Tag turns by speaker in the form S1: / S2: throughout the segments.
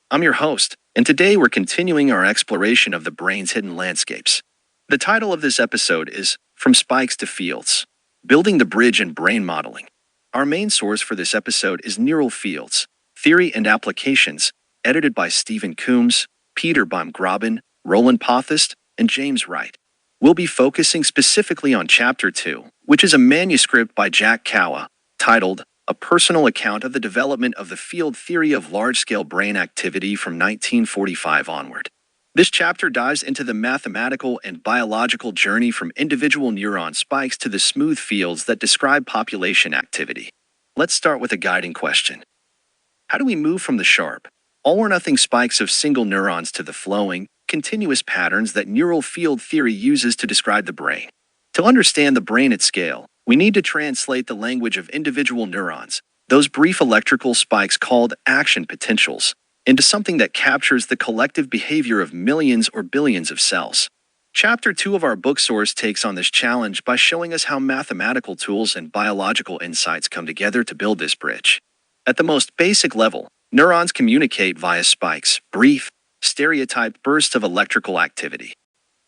S1: I'm your host, and today we're continuing our exploration of the brain's hidden landscapes. The title of this episode is From Spikes to Fields, Building the Bridge in Brain Modeling. Our main source for this episode is Neural Fields, Theory and Applications, edited by Stephen Coombes, beim Graben, Roland Potthast, and James Wright. We'll be focusing specifically on Chapter 2, which is a manuscript by Jack Cowan, titled A Personal Account of the Development of the Field Theory of Large-Scale Brain Activity from 1945 onward. This chapter dives into the mathematical and biological journey from individual neuron spikes to the smooth fields that describe population activity. Let's start with a guiding question. How do we move from the sharp, all-or-nothing spikes of single neurons to the flowing, continuous patterns that neural field theory uses to describe the brain? To understand the brain at scale, we need to translate the language of individual neurons, those brief electrical spikes called action potentials, into something that captures the collective behavior of millions or billions of cells. Chapter 2 of our book source takes on this challenge by showing us how mathematical tools and biological insights come together to build this bridge. At the most basic level, neurons communicate via spikes, brief, stereotyped bursts of electrical activity.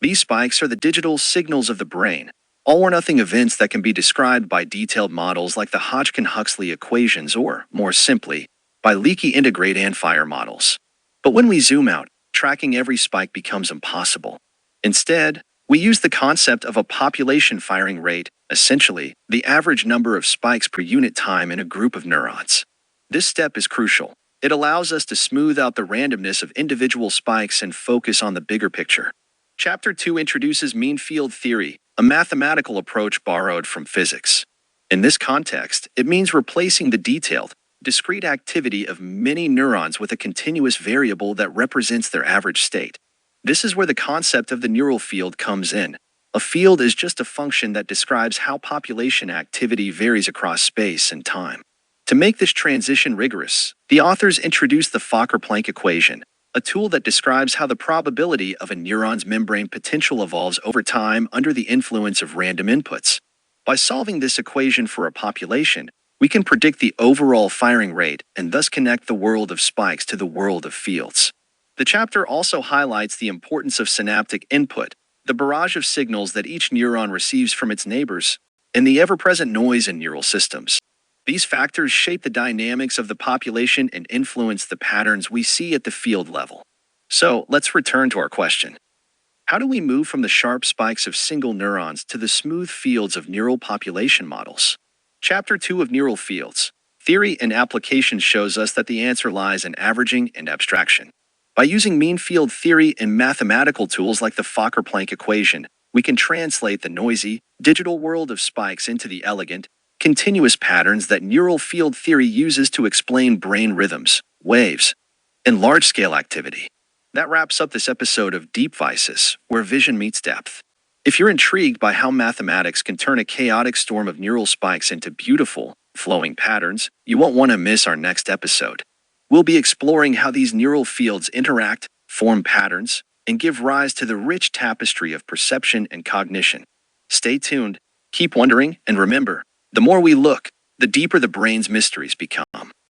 S1: These spikes are the digital signals of the brain, all-or-nothing events that can be described by detailed models like the Hodgkin-Huxley equations or, more simply, by leaky integrate and fire models. But when we zoom out, tracking every spike becomes impossible. Instead, we use the concept of a population firing rate, essentially, the average number of spikes per unit time in a group of neurons. This step is crucial. It allows us to smooth out the randomness of individual spikes and focus on the bigger picture. Chapter 2 introduces mean field theory, a mathematical approach borrowed from physics. In this context, it means replacing the detailed, discrete activity of many neurons with a continuous variable that represents their average state. This is where the concept of the neural field comes in. A field is just a function that describes how population activity varies across space and time. To make this transition rigorous, the authors introduced the Fokker-Planck equation, a tool that describes how the probability of a neuron's membrane potential evolves over time under the influence of random inputs. By solving this equation for a population, we can predict the overall firing rate and thus connect the world of spikes to the world of fields. The chapter also highlights the importance of synaptic input, the barrage of signals that each neuron receives from its neighbors, and the ever-present noise in neural systems. These factors shape the dynamics of the population and influence the patterns we see at the field level. So, let's return to our question. How do we move from the sharp spikes of single neurons to the smooth fields of neural population models? Chapter 2 of Neural Fields, Theory and Applications shows us that the answer lies in averaging and abstraction. By using mean field theory and mathematical tools like the Fokker-Planck equation, we can translate the noisy, digital world of spikes into the elegant, continuous patterns that neural field theory uses to explain brain rhythms, waves, and large-scale activity. That wraps up this episode of DeepVisus, where vision meets depth. If you're intrigued by how mathematics can turn a chaotic storm of neural spikes into beautiful, flowing patterns, you won't want to miss our next episode. We'll be exploring how these neural fields interact, form patterns, and give rise to the rich tapestry of perception and cognition. Stay tuned, keep wondering, and remember, the more we look, the deeper the brain's mysteries become.